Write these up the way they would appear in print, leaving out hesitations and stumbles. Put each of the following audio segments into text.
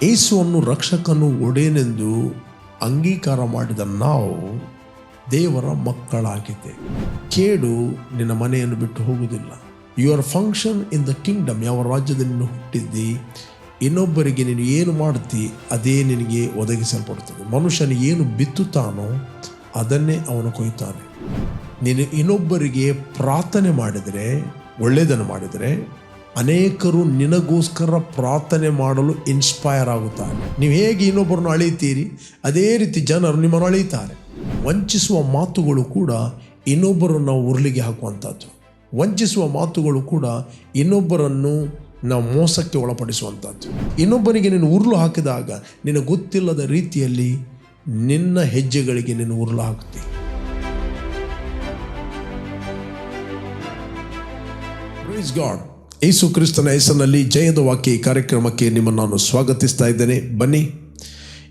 ಯೇಸುವನ್ನು ರಕ್ಷಕನು ಒಡೆಯನೆಂದು ಅಂಗೀಕಾರ ಮಾಡಿದ ನಾವು ದೇವರ ಮಕ್ಕಳಾಗಿದ್ದೇವೆ. ಕೇಡು ನಿನ್ನ ಮನೆಯನ್ನು ಬಿಟ್ಟು ಹೋಗುವುದಿಲ್ಲ. Your function in the Kingdom, ಯಾವ ರಾಜ್ಯದಲ್ಲಿ ನೀನು ಹುಟ್ಟಿದ್ದಿ, ಇನ್ನೊಬ್ಬರಿಗೆ ನೀನು ಏನು ಮಾಡ್ತಿ ಅದೇ ನಿನಗೆ ಒದಗಿಸಲ್ಪಡುತ್ತದೆ. ಮನುಷ್ಯನು ಏನು ಬಿತ್ತುತ್ತಾನೋ ಅದನ್ನೇ ಅವನು ಕೊಯ್ತಾನೆ. ನೀನು ಇನ್ನೊಬ್ಬರಿಗೆ ಪ್ರಾರ್ಥನೆ ಮಾಡಿದರೆ, ಒಳ್ಳೆಯದನ್ನು ಮಾಡಿದರೆ, ಅನೇಕರು ನಿನಗೋಸ್ಕರ ಪ್ರಾರ್ಥನೆ ಮಾಡಲು ಇನ್ಸ್ಪೈರ್ ಆಗುತ್ತಾರೆ. ನೀವು ಹೇಗೆ ಇನ್ನೊಬ್ಬರನ್ನು ಅಳೀತೀರಿ ಅದೇ ರೀತಿ ಜನರು ನಿಮ್ಮನ್ನು ಅಳೀತಾರೆ. ವಂಚಿಸುವ ಮಾತುಗಳು ಕೂಡ ಇನ್ನೊಬ್ಬರನ್ನು ಉರುಳಿಗೆ ಹಾಕುವಂಥದ್ದು. ವಂಚಿಸುವ ಮಾತುಗಳು ಕೂಡ ಇನ್ನೊಬ್ಬರನ್ನು ನಾವು ಮೋಸಕ್ಕೆ ಒಳಪಡಿಸುವಂಥದ್ದು. ಇನ್ನೊಬ್ಬನಿಗೆ ನೀನು ಉರುಳು ಹಾಕಿದಾಗ ನಿನಗೆ ಗೊತ್ತಿಲ್ಲದ ರೀತಿಯಲ್ಲಿ ನಿನ್ನ ಹೆಜ್ಜೆಗಳಿಗೆ ನೀನು ಉರುಳು ಹಾಕುತ್ತಿ. Praise God. ಯೇಸು ಕ್ರಿಸ್ತನ ಹೆಸರಿನಲ್ಲಿ ಜಯದ ವಾಕ್ಯ ಈ ಕಾರ್ಯಕ್ರಮಕ್ಕೆ ನಿಮ್ಮನ್ನು ನಾನು ಸ್ವಾಗತಿಸ್ತಾ ಇದ್ದೇನೆ. ಬನ್ನಿ,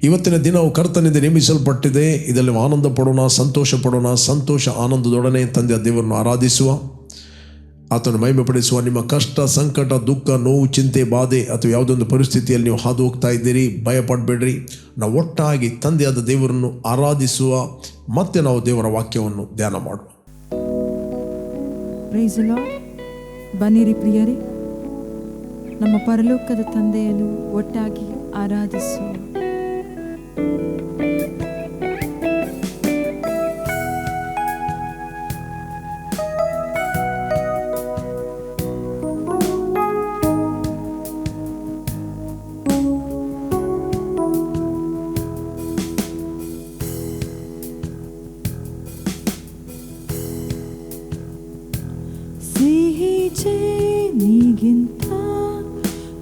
ಇವತ್ತಿನ ದಿನವು ಕರ್ತನಿಂದ ನೇಮಿಸಲ್ಪಟ್ಟಿದೆ. ಇದರಲ್ಲಿ ಆನಂದ ಪಡೋಣ, ಸಂತೋಷ ಪಡೋಣ. ಸಂತೋಷ ಆನಂದದೊಡನೆ ತಂದೆಯ ದೇವರನ್ನು ಆರಾಧಿಸುವ, ಆತನು ಮಹಿಮೆಪಡಿಸುವ. ನಿಮ್ಮ ಕಷ್ಟ, ಸಂಕಟ, ದುಃಖ, ನೋವು, ಚಿಂತೆ, ಬಾಧೆ ಅಥವಾ ಯಾವುದೊಂದು ಪರಿಸ್ಥಿತಿಯಲ್ಲಿ ನೀವು ಹಾದು ಹೋಗ್ತಾ ಇದ್ದೀರಿ, ಭಯಪಡಬೇಡ್ರಿ. ನಾವು ಒಟ್ಟಾಗಿ ತಂದೆಯಾದ ದೇವರನ್ನು ಆರಾಧಿಸುವ, ಮತ್ತೆ ನಾವು ದೇವರ ವಾಕ್ಯವನ್ನು ಧ್ಯಾನ ಮಾಡುವ. ಬನ್ನಿರಿ ಪ್ರಿಯರೇ, ನಮ್ಮ ಪರಲೋಕದ ತಂದೆಯನ್ನು ಒಟ್ಟಾಗಿ ಆರಾಧಿಸುವ. ನೀಗಿಂತ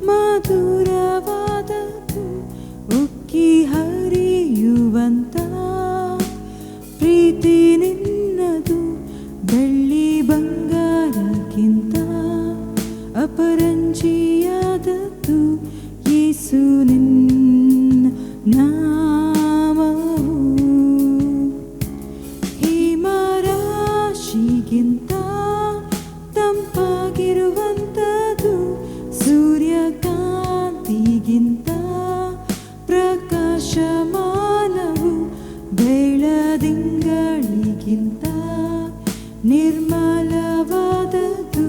ಮಧುರವಾದದ್ದು ಉಕ್ಕಿ ಹರಿಯುವಂತ ಪ್ರೀತಿ ನಿನ್ನದು, ಬೆಳ್ಳಿ ಬಂಗಾರಕ್ಕಿಂತ ಅಪರಂಜಿಯಾದದ್ದು ಯೇಸು ನಿನ್ನ ನಾಮವು. ಹಿಮರಾಶಿಗಿಂತ ತಂಪಾಗಿರುವಂಥದ್ದು, ಸೂರ್ಯಕಾಂತಿಗಿಂತ ಪ್ರಕಾಶಮಾನವು, ಬೆಳದಿಂಗಳಿಗಿಂತ ನಿರ್ಮಲವಾದದ್ದು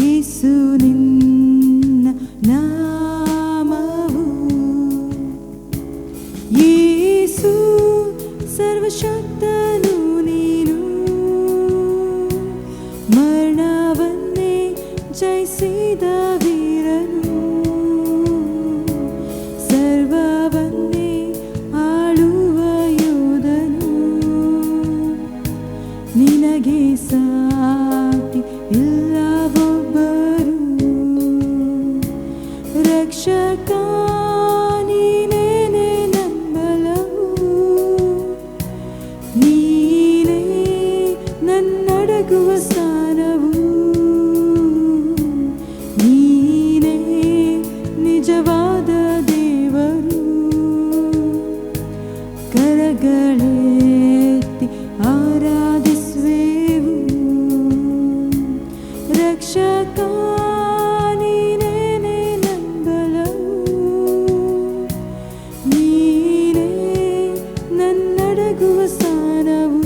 ಯೇಸು ನಿನ್ನ ನಾಮವು. ಯೇಸು ಸರ್ವಶಕ್ತನು ನೀನು, ಮರಣವನ್ನೇ ಜಯಿಸಿದ ವೀರನು, ಸರ್ವವನ್ನೇ ಆಳುವ ಯೋಧನು. ನಿನಗೆ ಸಾಟಿ ಇಲ್ಲವೊಬ್ಬರು, ರಕ್ಷಕ ನೀನೇನೆ ನಂಬಲವು, ನೀನೇ ನನ್ನಡಗುವ ಸ್ಥಾನವು, ನೀನೇ ನಿಜವಾದ ದೇವರು. ಕರಗಳೆತ್ತಿ ಆರಾಧಿಸುವೆವು, ರಕ್ಷಕ ನೀನೇನೆ ನಂಬಲವು, ನೀನೇ ನನ್ನಡಗುವ ಸ್ಥಾನವು,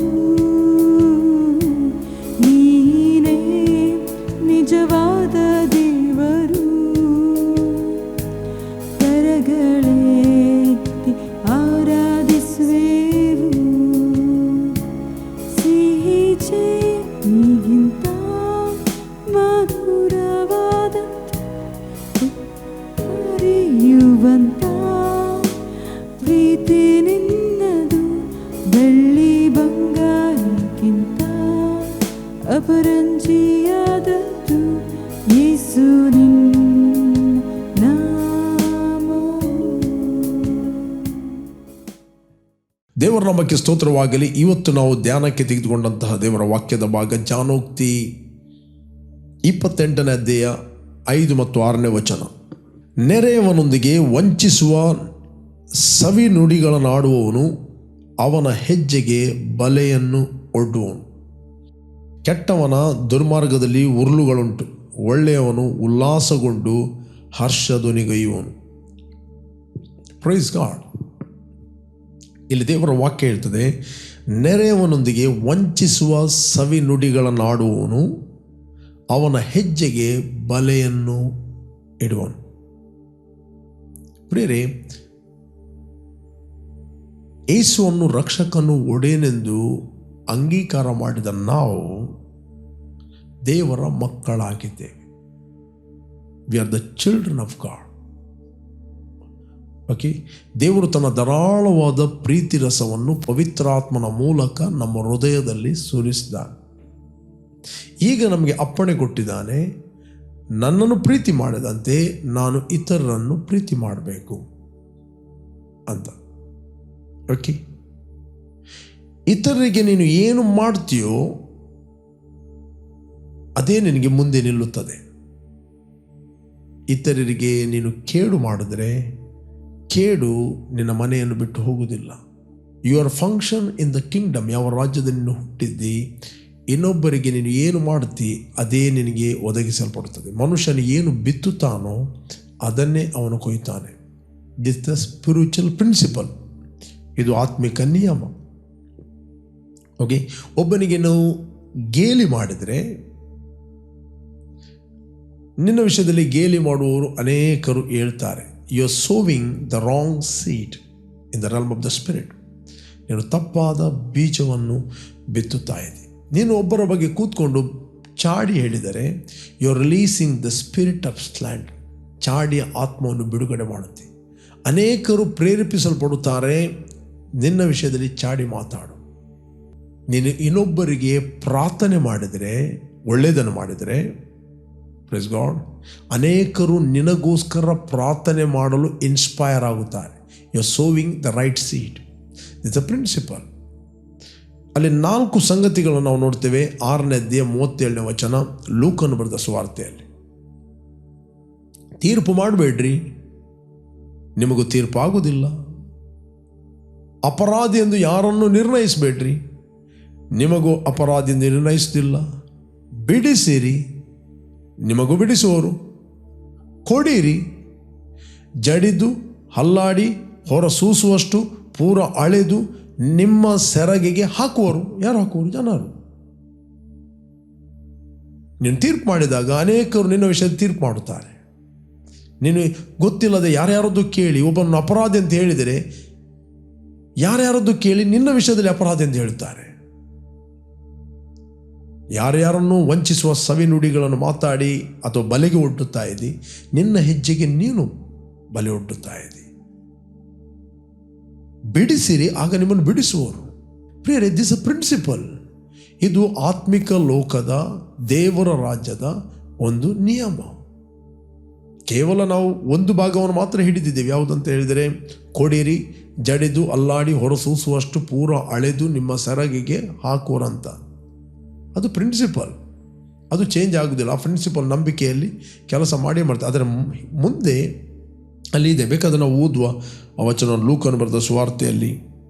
ನೀನೇ ನಿಜವಾದ ದೇವರು. ಕರಗಳೆತ್ತಿ ಆರಾಧಿಸುವೆವು, ಸಿಹಿ ಜೇನಿಗಿಂತ ಮಧುರವಾದ ಹರಿಯುವಂತ ಪ್ರೀತಿ ನಿನ್ನದು, ಬೆಳ್ಳಿ ಬಂಗಾರಕ್ಕಿಂತ ಅಪರಂಜಿಯಾದದ್ದು ಯೇಸು ನಿನ್ನ ನಾಮವು. ದೇವರ ನಾಮಕ್ಕೆ ಸ್ತೋತ್ರವಾಗಲಿ. ಇವತ್ತು ನಾವು ಧ್ಯಾನಕ್ಕೆ ತೆಗೆದುಕೊಂಡಂತಹ ದೇವರ ವಾಕ್ಯದ ಭಾಗ ಜ್ಞಾನೋಕ್ತಿ 28ನೇ ಅಧ್ಯಾಯ 5 ಮತ್ತು 6ನೇ ವಚನ. ನೆರೆಯವನೊಂದಿಗೆ ವಂಚಿಸುವ ಸವಿ ನುಡಿಗಳನ್ನಾಡುವವನು ಅವನ ಹೆಜ್ಜೆಗೆ ಬಲೆಯನ್ನು ಒಡ್ಡುವನು. ಕೆಟ್ಟವನ ದುರ್ಮಾರ್ಗದಲ್ಲಿ ಉರುಳುಗಳುಂಟು, ಒಳ್ಳೆಯವನು ಉಲ್ಲಾಸಗೊಂಡು ಹರ್ಷಧ್ವನಿಗೈಯುವನು. Praise God. ಇಲ್ಲಿ ದೇವರ ವಾಕ್ಯ ಹೇಳ್ತದೆ, ನೆರೆಯವನೊಂದಿಗೆ ವಂಚಿಸುವ ಸವಿ ನುಡಿಗಳನ್ನಾಡುವವನು ಅವನ ಹೆಜ್ಜೆಗೆ ಬಲೆಯನ್ನು ಇಡುವನು. ಪ್ರಿಯರೇ, ಯೇಸುವನ್ನು ರಕ್ಷಕನು ಒಡೆಯನೆಂದು ಅಂಗೀಕಾರ ಮಾಡಿದ ನಾವು ದೇವರ ಮಕ್ಕಳಾಗಿದ್ದೇವೆ. We are the children of God. Okay, ದೇವರು ತನ್ನ ಧಾರಾಳವಾದ ಪ್ರೀತಿ ರಸವನ್ನು ಪವಿತ್ರಾತ್ಮನ ಮೂಲಕ ನಮ್ಮ ಹೃದಯದಲ್ಲಿ ಸುರಿಸಿದ್ದಾನೆ. ಈಗ ನಮಗೆ ಅಪ್ಪಣೆ ಕೊಟ್ಟಿದ್ದಾನೆ, ನನ್ನನ್ನು ಪ್ರೀತಿ ಮಾಡಿದಂತೆ ನಾನು ಇತರರನ್ನು ಪ್ರೀತಿ ಮಾಡಬೇಕು ಅಂತ. ಓಕೆ, ಇತರರಿಗೆ ನೀನು ಏನು ಮಾಡ್ತೀಯೋ ಅದೇ ನಿನಗೆ ಮುಂದೆ ನಿಲ್ಲುತ್ತದೆ. ಇತರರಿಗೆ ನೀನು ಕೇಡು ಮಾಡಿದ್ರೆ ಕೇಡು ನಿನ್ನ ಮನೆಯನ್ನು ಬಿಟ್ಟು ಹೋಗುವುದಿಲ್ಲ. Your function in the Kingdom, ಯಾವ ರಾಜ್ಯದಲ್ಲಿ ನೀನು ಹುಟ್ಟಿದ್ದಿ, ಇನ್ನೊಬ್ಬರಿಗೆ ನೀನು ಏನು ಮಾಡ್ತಿ ಅದೇ ನಿನಗೆ ಒದಗಿಸಲ್ಪಡುತ್ತದೆ. ಮನುಷ್ಯನು ಏನು ಬಿತ್ತುತ್ತಾನೋ ಅದನ್ನೇ ಅವನು ಕೊಯ್ತಾನೆ. This the spiritual principle. ಇದು ಆತ್ಮಿಕ ನಿಯಮ. ಓಕೆ, ಒಬ್ಬನಿಗೆ ನಾವು ಗೇಲಿ ಮಾಡಿದರೆ, ನಿನ್ನ ವಿಷಯದಲ್ಲಿ ಗೇಲಿ ಮಾಡುವವರು ಅನೇಕರು ಹೇಳ್ತಾರೆ, you are sowing the wrong seed in the realm of the spirit. ನೀನು ತಪ್ಪಾದ ಬೀಜವನ್ನು ಬಿತ್ತುತ್ತಾ ಇದ್ದಿ. ನೀನು ಒಬ್ಬರ ಬಗ್ಗೆ ಕೂತ್ಕೊಂಡು ಚಾಡಿ ಹೇಳಿದರೆ you are releasing the spirit of slander. ಚಾಡಿಯ ಆತ್ಮವನ್ನು ಬಿಡುಗಡೆ ಮಾಡುತ್ತೆ. ಅನೇಕರು ಪ್ರೇರೇಪಿಸಲ್ಪಡುತ್ತಾರೆ, ನಿನ್ನ ವಿಷಯದಲ್ಲಿ ಚಾಡಿ ಮಾತಾಡು. ನೀನು ಇನ್ನೊಬ್ಬರಿಗೆ ಪ್ರಾರ್ಥನೆ ಮಾಡಿದರೆ, ಒಳ್ಳೆಯದನ್ನು ಮಾಡಿದರೆ, ಪ್ರೈಸ್ ಗಾಡ್, ಅನೇಕರು ನಿನಗೋಸ್ಕರ ಪ್ರಾರ್ಥನೆ ಮಾಡಲು ಇನ್ಸ್ಪೈರ್ ಆಗುತ್ತಾರೆ. You are sowing the right seed. It's a principle. ಅಲ್ಲಿ 4 ಸಂಗತಿಗಳನ್ನು ನಾವು ನೋಡ್ತೇವೆ. 6ನೇ ಅಧ್ಯಾಯ 37ನೇ ವಚನ, ಲೂಕನು ಬರೆದ ಸುವಾರ್ತೆಯಲ್ಲಿ. ತೀರ್ಪು ಮಾಡಬೇಡ್ರಿ, ನಿಮಗೂ ತೀರ್ಪು ಆಗುವುದಿಲ್ಲ. ಅಪರಾಧಿ ಎಂದು ಯಾರನ್ನು ನಿರ್ಣಯಿಸಬೇಡ್ರಿ, ನಿಮಗೂ ಅಪರಾಧಿ ಎಂದು ನಿರ್ಣಯಿಸುವುದಿಲ್ಲ. ಬಿಡಿಸಿರಿ, ನಿಮಗೂ ಬಿಡಿಸುವರು. ಕೊಡಿರಿ, ಜಡಿದು ಹಲ್ಲಾಡಿ ಹೊರ ಸೂಸುವಷ್ಟು ಪೂರ ಅಳೆದು ನಿಮ್ಮ ಸೆರಗಿಗೆ ಹಾಕುವರು. ಯಾರು ಹಾಕುವರು? ಜನರು. ನೀನು ತೀರ್ಪು ಮಾಡಿದಾಗ ಅನೇಕರು ನಿನ್ನ ವಿಷಯದಲ್ಲಿ ತೀರ್ಪು ಮಾಡುತ್ತಾರೆ. ನೀನು ಗೊತ್ತಿಲ್ಲದೆ ಯಾರ್ಯಾರದ್ದು ಕೇಳಿ ಒಬ್ಬನ ಅಪರಾಧಿ ಅಂತ ಹೇಳಿದರೆ, ಯಾರ್ಯಾರದ್ದು ಕೇಳಿ ನಿನ್ನ ವಿಷಯದಲ್ಲಿ ಅಪರಾಧಿ ಅಂತ ಹೇಳ್ತಾರೆ. ಯಾರ್ಯಾರನ್ನು ವಂಚಿಸುವ ಸವಿ ನುಡಿಗಳನ್ನು ಮಾತಾಡಿ ಅಥವಾ ಬಲೆಗೆ ಒಡ್ಡುತ್ತಾ ಇದ್ದಿ, ನಿನ್ನ ಹೆಜ್ಜೆಗೆ ನೀನು ಬಲೆ ಒಡ್ಡುತ್ತಾ ಇದ್ದಿ. ಬಿಡಿಸಿರಿ, ಆಗ ನಿಮ್ಮನ್ನು ಬಿಡಿಸುವರು. ಪ್ರಿಯರೇ, ದಿಸ್ ಅ ಪ್ರಿನ್ಸಿಪಲ್. ಇದು ಆತ್ಮಿಕ ಲೋಕದ ದೇವರ ರಾಜ್ಯದ ಒಂದು ನಿಯಮ. ಕೇವಲ ನಾವು ಒಂದು ಭಾಗವನ್ನು ಮಾತ್ರ ಹಿಡಿದಿದ್ದೇವೆ. ಯಾವುದಂತ ಹೇಳಿದರೆ, ಕೊಡಿರಿ, ಜಡಿದು ಅಲ್ಲಾಡಿ ಹೊರಸೂಸುವಷ್ಟು ಪೂರ ಅಳೆದು ನಿಮ್ಮ ಸೆರಗಿಗೆ ಹಾಕುವರಂತ. ಅದು ಪ್ರಿನ್ಸಿಪಲ್, ಅದು ಚೇಂಜ್ ಆಗುವುದಿಲ್ಲ. ಆ ಪ್ರಿನ್ಸಿಪಲ್ ನಂಬಿಕೆಯಲ್ಲಿ ಕೆಲಸ ಮಾಡೇ ಮಾಡ್ತಾರೆ. ಅದರ ಮುಂದೆ ಅಲ್ಲಿ ಇದೆ, ಬೇಕಾದ್ರೆ ನಾವು ಓದುವ ಆ ವಚನ. ಲೂಕನು ಬರೆದ ಸುವಾರ್ತೆಯಲ್ಲಿ,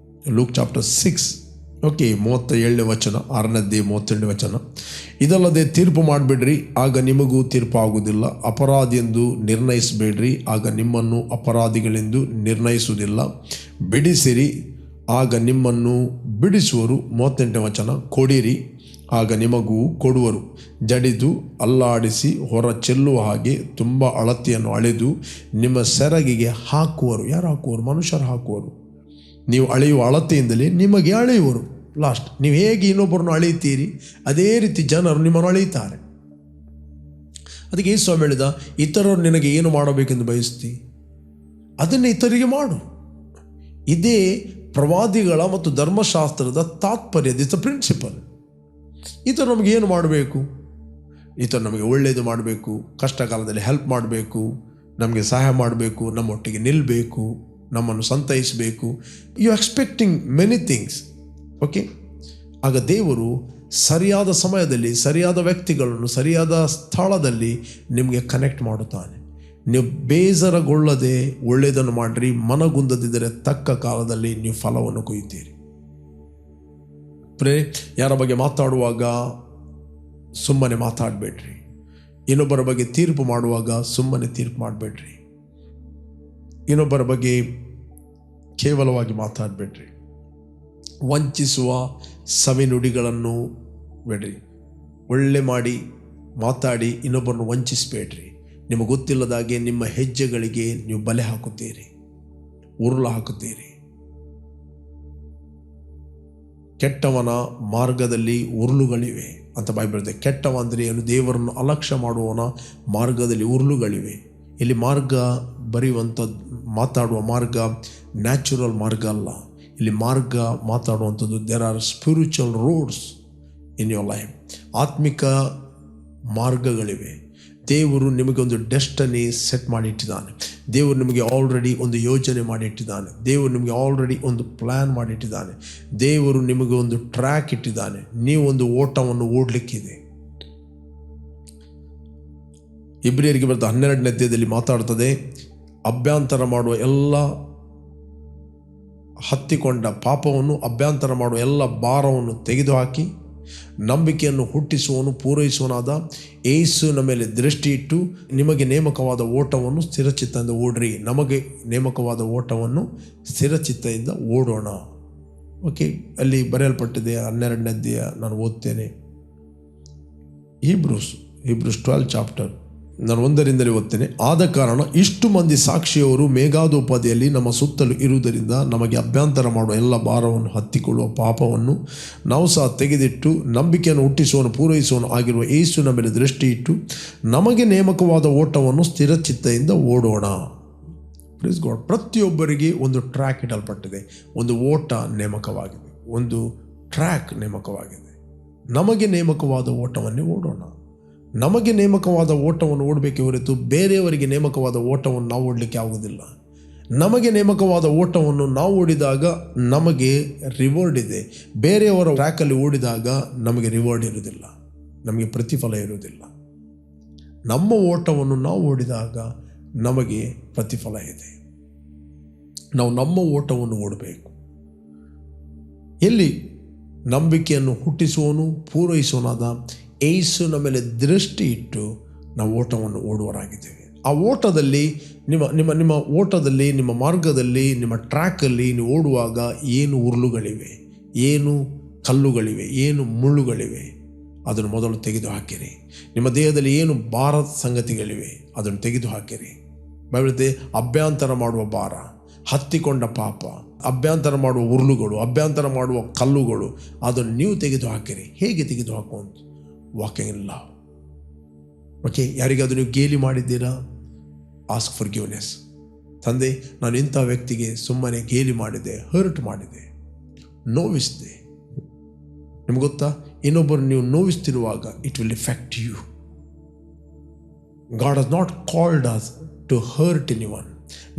ಲೂಕ್ ಚಾಪ್ಟರ್ 6, ಓಕೆ, 37ನೇ ವಚನ, 6ನೇ ಅಧ್ಯಾಯ 37ನೇ ವಚನ. ಇದಲ್ಲದೆ ತೀರ್ಪು ಮಾಡಿಬಿಡ್ರಿ, ಆಗ ನಿಮಗೂ ತೀರ್ಪು ಆಗುವುದಿಲ್ಲ. ಅಪರಾಧಿ ಎಂದು ನಿರ್ಣಯಿಸಬೇಡ್ರಿ, ಆಗ ನಿಮ್ಮನ್ನು ಅಪರಾಧಿಗಳೆಂದು ನಿರ್ಣಯಿಸುವುದಿಲ್ಲ. ಬಿಡಿಸಿರಿ, ಆಗ ನಿಮ್ಮನ್ನು ಬಿಡಿಸುವರು. 38ನೇ ವಚನ. ಕೊಡಿರಿ, ಆಗ ನಿಮಗೂ ಕೊಡುವರು. ಜಡಿದು ಅಲ್ಲಾಡಿಸಿ ಹೊರ ಚೆಲ್ಲುವ ಹಾಗೆ ತುಂಬ ಅಳತೆಯನ್ನು ಅಳೆದು ನಿಮ್ಮ ಸೆರಗಿಗೆ ಹಾಕುವರು. ಯಾರು ಹಾಕುವರು? ಮನುಷ್ಯರು ಹಾಕುವರು. ನೀವು ಅಳೆಯುವ ಅಳತೆಯಿಂದಲೇ ನಿಮಗೆ ಅಳೆಯುವರು. ಲಾಸ್ಟ್, ನೀವು ಹೇಗೆ ಇನ್ನೊಬ್ಬರನ್ನು ಅಳೆಯುತ್ತೀರಿ ಅದೇ ರೀತಿ ಜನರು ನಿಮ್ಮನ್ನು ಅಳೆಯುತ್ತಾರೆ. ಅದಕ್ಕೆ ಯೇಸು ಸ್ವಾಮಿ ಹೇಳಿದ, ಇತರರು ನಿನಗೆ ಏನು ಮಾಡಬೇಕೆಂದು ಬಯಸ್ತಿ ಅದನ್ನೇ ಇತರಿಗೆ ಮಾಡು. ಇದೇ ಪ್ರವಾದಿಗಳ ಮತ್ತು ಧರ್ಮಶಾಸ್ತ್ರದ ತಾತ್ಪರ್ಯ. This principal. ಈತರು ನಮಗೆ ಏನು ಮಾಡಬೇಕು? ಈತರು ನಮಗೆ ಒಳ್ಳೆಯದು ಮಾಡಬೇಕು, ಕಷ್ಟ ಕಾಲದಲ್ಲಿ ಹೆಲ್ಪ್ ಮಾಡಬೇಕು, ನಮಗೆ ಸಹಾಯ ಮಾಡಬೇಕು, ನಮ್ಮೊಟ್ಟಿಗೆ ನಿಲ್ಲಬೇಕು, ನಮ್ಮನ್ನು ಸಂತೈಸಬೇಕು. You expecting many things. Okay, ಆಗ ದೇವರು ಸರಿಯಾದ ಸಮಯದಲ್ಲಿ ಸರಿಯಾದ ವ್ಯಕ್ತಿಗಳನ್ನು ಸರಿಯಾದ ಸ್ಥಳದಲ್ಲಿ ನಿಮಗೆ ಕನೆಕ್ಟ್ ಮಾಡುತ್ತಾನೆ. ನೀವು ಬೇಸರಗೊಳ್ಳದೆ ಒಳ್ಳೆಯದನ್ನು ಮಾಡಿರಿ, ಮನಗುಂದದಿದ್ದರೆ ತಕ್ಕ ಕಾಲದಲ್ಲಿ ನೀವು ಫಲವನ್ನು ಕೊಯ್ತೀರಿ. ಯಾರ ಬಗ್ಗೆ ಮಾತಾಡುವಾಗ ಸುಮ್ಮನೆ ಮಾತಾಡಬೇಡ್ರಿ. ಇನ್ನೊಬ್ಬರ ಬಗ್ಗೆ ತೀರ್ಪು ಮಾಡುವಾಗ ಸುಮ್ಮನೆ ತೀರ್ಪು ಮಾಡಬೇಡ್ರಿ. ಇನ್ನೊಬ್ಬರ ಬಗ್ಗೆ ಕೇವಲವಾಗಿ ಮಾತಾಡಬೇಡ್ರಿ. ವಂಚಿಸುವ ಸವಿನುಡಿಗಳನ್ನು ಬೇಡ್ರಿ. ಒಳ್ಳೆ ಮಾಡಿ ಮಾತಾಡಿ ಇನ್ನೊಬ್ಬರನ್ನು ವಂಚಿಸಬೇಡ್ರಿ. ನಿಮಗೆ ಗೊತ್ತಿಲ್ಲದಾಗೆ ನಿಮ್ಮ ಹೆಜ್ಜೆಗಳಿಗೆ ನೀವು ಬಲೆ ಹಾಕುತ್ತೀರಿ, ಉರುಳು ಹಾಕುತ್ತೀರಿ. ಕೆಟ್ಟವನ ಮಾರ್ಗದಲ್ಲಿ ಉರುಳುಗಳಿವೆ ಅಂತ ಬೈಬಲ್ ಇದೆ. ಕೆಟ್ಟವ ಅಂದರೆ ಏನು? ದೇವರನ್ನು ಅಲಕ್ಷ್ಯ ಮಾಡುವವನ ಮಾರ್ಗದಲ್ಲಿ ಉರುಳುಗಳಿವೆ. ಇಲ್ಲಿ ಮಾರ್ಗ ಬರೆಯುವಂಥ ಮಾತಾಡುವ ಮಾರ್ಗ ನ್ಯಾಚುರಲ್ ಮಾರ್ಗ ಅಲ್ಲ. ಇಲ್ಲಿ ಮಾರ್ಗ ಮಾತಾಡುವಂಥದ್ದು there are spiritual roads in your life. ಆತ್ಮಿಕ ಮಾರ್ಗಗಳಿವೆ. ದೇವರು ನಿಮಗೆ ಒಂದು ಡೆಸ್ಟನಿ ಸೆಟ್ ಮಾಡಿಟ್ಟಿದ್ದಾನೆ. ದೇವರು ನಿಮಗೆ ಆಲ್ರೆಡಿ ಒಂದು ಯೋಜನೆ ಮಾಡಿಟ್ಟಿದ್ದಾನೆ. ದೇವರು ನಿಮಗೆ ಆಲ್ರೆಡಿ ಒಂದು ಪ್ಲ್ಯಾನ್ ಮಾಡಿಟ್ಟಿದ್ದಾನೆ. ದೇವರು ನಿಮಗೆ ಒಂದು ಟ್ರ್ಯಾಕ್ ಇಟ್ಟಿದ್ದಾನೆ. ನೀವು ಒಂದು ಓಟವನ್ನು ಓಡಲಿಕ್ಕಿದೆ. ಇಬ್ರಿಯರಿಗೆ ಬರೆದ 12ನೇ ಅಧ್ಯಾಯದಲ್ಲಿ ಮಾತಾಡ್ತದೆ, ಅಭ್ಯಂತರ ಮಾಡುವ ಎಲ್ಲ ಹತ್ತಿಕೊಂಡ ಪಾಪವನ್ನು, ಅಭ್ಯಂತರ ಮಾಡುವ ಎಲ್ಲ ಭಾರವನ್ನು ತೆಗೆದುಹಾಕಿ ನಂಬಿಕೆಯನ್ನು ಹುಟ್ಟಿಸುವನು ಪೂರೈಸುವನಾದ ಯೇಸುವಿನ ಮೇಲೆ ದೃಷ್ಟಿ ಇಟ್ಟು ನಿಮಗೆ ನೇಮಕವಾದ ಓಟವನ್ನು ಸ್ಥಿರಚಿತ್ತದಿಂದ ಓಡ್ರಿ. ನಮಗೆ ನೇಮಕವಾದ ಓಟವನ್ನು ಸ್ಥಿರಚಿತ್ತದಿಂದ ಓಡೋಣ. ಓಕೆ, ಅಲ್ಲಿ ಬರೆಯಲ್ಪಟ್ಟಿದೆ 12ನೇ ಅಧ್ಯಾಯ. ನಾನು ಓದ್ತೇನೆ. ಹೀಬ್ರೂಸ್ 12 ಚಾಪ್ಟರ್, ನಾನು 1ರಿಂದಲೇ ಓದ್ತೇನೆ. ಆದ ಕಾರಣ ಇಷ್ಟು ಮಂದಿ ಸಾಕ್ಷಿಯವರು ಮೇಘಾದೋಪಾದಿಯಲ್ಲಿ ನಮ್ಮ ಸುತ್ತಲೂ ಇರುವುದರಿಂದ ನಮಗೆ ಅಭ್ಯಂತರ ಮಾಡುವ ಎಲ್ಲ ಭಾರವನ್ನು ಹತ್ತಿಕೊಳ್ಳುವ ಪಾಪವನ್ನು ನಾವು ಸಹ ತೆಗೆದಿಟ್ಟು ನಂಬಿಕೆಯನ್ನು ಹುಟ್ಟಿಸುವನು ಪೂರೈಸುವನು ಆಗಿರುವ ಯೇಸುವಿನ ಮೇಲೆ ದೃಷ್ಟಿ ಇಟ್ಟು ನಮಗೆ ನೇಮಕವಾದ ಓಟವನ್ನು ಸ್ಥಿರಚಿತ್ತದಿಂದ ಓಡೋಣ. ಪ್ಲೀಸ್ ಗಾಡ್, ಪ್ರತಿಯೊಬ್ಬರಿಗೆ ಒಂದು ಟ್ರ್ಯಾಕ್ ಇಡಲ್ಪಟ್ಟಿದೆ, ಒಂದು ಓಟ ನೇಮಕವಾಗಿದೆ, ಒಂದು ಟ್ರ್ಯಾಕ್ ನೇಮಕವಾಗಿದೆ. ನಮಗೆ ನೇಮಕವಾದ ಓಟವನ್ನೇ ಓಡೋಣ. ನಮಗೆ ನೇಮಕವಾದ ಓಟವನ್ನು ಓಡಬೇಕೆ ಹೊರತು ಬೇರೆಯವರಿಗೆ ನೇಮಕವಾದ ಓಟವನ್ನು ನಾವು ಓಡಲಿಕ್ಕೆ ಆಗುವುದಿಲ್ಲ. ನಮಗೆ ನೇಮಕವಾದ ಓಟವನ್ನು ನಾವು ಓಡಿದಾಗ ನಮಗೆ ರಿವಾರ್ಡ್ ಇದೆ. ಬೇರೆಯವರ ಟ್ರ್ಯಾಕಲ್ಲಿ ಓಡಿದಾಗ ನಮಗೆ ರಿವಾರ್ಡ್ ಇರುವುದಿಲ್ಲ, ನಮಗೆ ಪ್ರತಿಫಲ ಇರುವುದಿಲ್ಲ. ನಮ್ಮ ಓಟವನ್ನು ನಾವು ಓಡಿದಾಗ ನಮಗೆ ಪ್ರತಿಫಲ ಇದೆ. ನಾವು ನಮ್ಮ ಓಟವನ್ನು ಓಡಬೇಕು. ಎಲ್ಲಿ ನಂಬಿಕೆಯನ್ನು ಹುಟ್ಟಿಸುವನು ಪೂರೈಸುವನಾದ ಯೇಸುವಿನ ಮೇಲೆ ದೃಷ್ಟಿ ಇಟ್ಟು ನಾವು ಓಟವನ್ನು ಓಡುವರಾಗಿದ್ದೇವೆ. ಆ ಓಟದಲ್ಲಿ ನಿಮ್ಮ ಓಟದಲ್ಲಿ, ನಿಮ್ಮ ಮಾರ್ಗದಲ್ಲಿ, ನಿಮ್ಮ ಟ್ರ್ಯಾಕಲ್ಲಿ ನೀವು ಓಡುವಾಗ ಏನು ಉರುಳುಗಳಿವೆ, ಏನು ಕಲ್ಲುಗಳಿವೆ, ಏನು ಮುಳ್ಳುಗಳಿವೆ, ಅದನ್ನು ಮೊದಲು ತೆಗೆದು ಹಾಕಿರಿ. ನಿಮ್ಮ ದೇಹದಲ್ಲಿ ಏನು ಭಾರದ ಸಂಗತಿಗಳಿವೆ ಅದನ್ನು ತೆಗೆದು ಹಾಕಿರಿ. ಬೈಬಲ್ ಅಭ್ಯಂತರ ಮಾಡುವ ಭಾರ, ಹತ್ತಿಕೊಂಡ ಪಾಪ, ಅಭ್ಯಂತರ ಮಾಡುವ ಉರುಳುಗಳು, ಅಭ್ಯಂತರ ಮಾಡುವ ಕಲ್ಲುಗಳು, ಅದನ್ನು ನೀವು ತೆಗೆದು ಹಾಕಿರಿ. ಹೇಗೆ ತೆಗೆದು ಹಾಕುವಂತ? Walking in love. ಓಕೆ, ಯಾರಿಗಾದರೂ ನೀವು ಗೇಲಿ ಮಾಡಿದ್ದೀರಾ? Ask forgiveness. ತಂದೆ, ನಾನು ಇಂಥ ವ್ಯಕ್ತಿಗೆ ಸುಮ್ಮನೆ ಗೇಲಿ ಮಾಡಿದೆ, ಹರ್ಟ್ ಮಾಡಿದೆ, ನೋವಿಸಿದೆ. ನಿಮ್ಗೆ ಗೊತ್ತಾ, ಇನ್ನೊಬ್ಬರು ನೀವು ನೋವಿಸ್ತಿರುವಾಗ it will affect you. God has not called us to hurt anyone.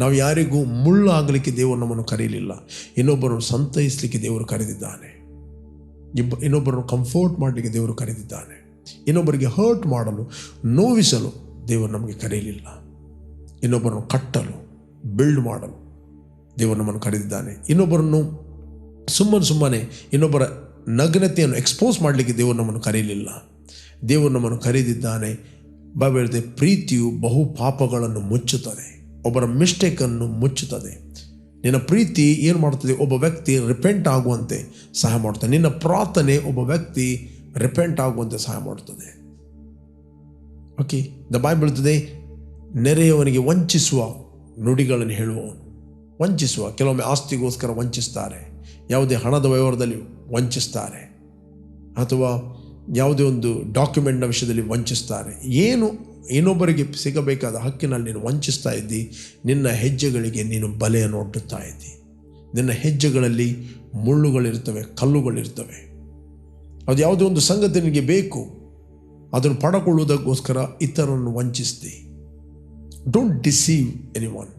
ನಾವು ಯಾರಿಗೂ ಮುಳ್ಳು ಆಗಲಿಕ್ಕೆ ದೇವರು ನಮ್ಮನ್ನು ಕರೆಯಲಿಲ್ಲ. ಇನ್ನೊಬ್ಬರನ್ನು ಸಂತೈಸಲಿಕ್ಕೆ ದೇವರು ಕರೆದಿದ್ದಾನೆ. ಇನ್ನೊಬ್ಬರನ್ನು ಕಂಫರ್ಟ್ ಮಾಡಲಿಕ್ಕೆ ದೇವರು ಕರೆದಿದ್ದಾನೆ. ಇನ್ನೊಬ್ಬರಿಗೆ ಹರ್ಟ್ ಮಾಡಲು, ನೋವಿಸಲು ದೇವರು ನಮಗೆ ಕರೆಯಲಿಲ್ಲ. ಇನ್ನೊಬ್ಬರನ್ನು ಕಟ್ಟಲು, ಬಿಲ್ಡ್ ಮಾಡಲು ದೇವರು ನಮ್ಮನ್ನು ಕರೆದಿದ್ದಾನೆ. ಇನ್ನೊಬ್ಬರನ್ನು ಸುಮ್ಮನೆ ಇನ್ನೊಬ್ಬರ ನಗ್ನತೆಯನ್ನು ಎಕ್ಸ್ಪೋಸ್ ಮಾಡಲಿಕ್ಕೆ ದೇವರು ನಮ್ಮನ್ನು ಕರೆಯಲಿಲ್ಲ. ದೇವರು ನಮ್ಮನ್ನು ಕರೆದಿದ್ದಾನೆ. ಬೈಬಲ್ ಹೇಳಿದೆ, ಪ್ರೀತಿಯು ಬಹು ಪಾಪಗಳನ್ನು ಮುಚ್ಚುತ್ತದೆ, ಒಬ್ಬರ ಮಿಸ್ಟೇಕನ್ನು ಮುಚ್ಚುತ್ತದೆ. ನಿನ್ನ ಪ್ರೀತಿ ಏನು ಮಾಡ್ತದೆ? ಒಬ್ಬ ವ್ಯಕ್ತಿ ರಿಪೆಂಟ್ ಆಗುವಂತೆ ಸಹಾಯ ಮಾಡ್ತದೆ. ನಿನ್ನ ಪ್ರಾರ್ಥನೆ ಒಬ್ಬ ವ್ಯಕ್ತಿ ರಿಪೆಂಟ್ ಆಗುವಂತೆ ಸಹಾಯ ಮಾಡುತ್ತದೆ. ಓಕೆ, ದ ಬೈಬಲ್ ಹೇಳ್ತದೆ, ನೆರೆಯವನಿಗೆ ವಂಚಿಸುವ ನುಡಿಗಳನ್ನು ಹೇಳುವವನು. ವಂಚಿಸುವ, ಕೆಲವೊಮ್ಮೆ ಆಸ್ತಿಗೋಸ್ಕರ ವಂಚಿಸ್ತಾರೆ, ಯಾವುದೇ ಹಣದ ವ್ಯವಹಾರದಲ್ಲಿ ವಂಚಿಸ್ತಾರೆ, ಅಥವಾ ಯಾವುದೇ ಒಂದು ಡಾಕ್ಯುಮೆಂಟ್ನ ವಿಷಯದಲ್ಲಿ ವಂಚಿಸ್ತಾರೆ. ಏನು ಇನ್ನೊಬ್ಬರಿಗೆ ಸಿಗಬೇಕಾದ ಹಕ್ಕಿನಲ್ಲಿ ನೀನು ವಂಚಿಸ್ತಾ ಇದ್ದಿ. ನಿನ್ನ ಹೆಜ್ಜೆಗಳಿಗೆ ನೀನು ಬಲೆಯನ್ನು ಒಡ್ಡುತ್ತಾ ಇದ್ದಿ. ನಿನ್ನ ಹೆಜ್ಜೆಗಳಲ್ಲಿ ಮುಳ್ಳುಗಳಿರ್ತವೆ, ಕಲ್ಲುಗಳಿರ್ತವೆ. ಅದು ಯಾವುದೇ ಒಂದು ಸಂಗತಿ ನಿನಗೆ ಬೇಕು, ಅದನ್ನು ಪಡಕೊಳ್ಳುವುದಕ್ಕೋಸ್ಕರ ಇತರರನ್ನು ವಂಚಿಸ್ತಿ. Don't deceive anyone.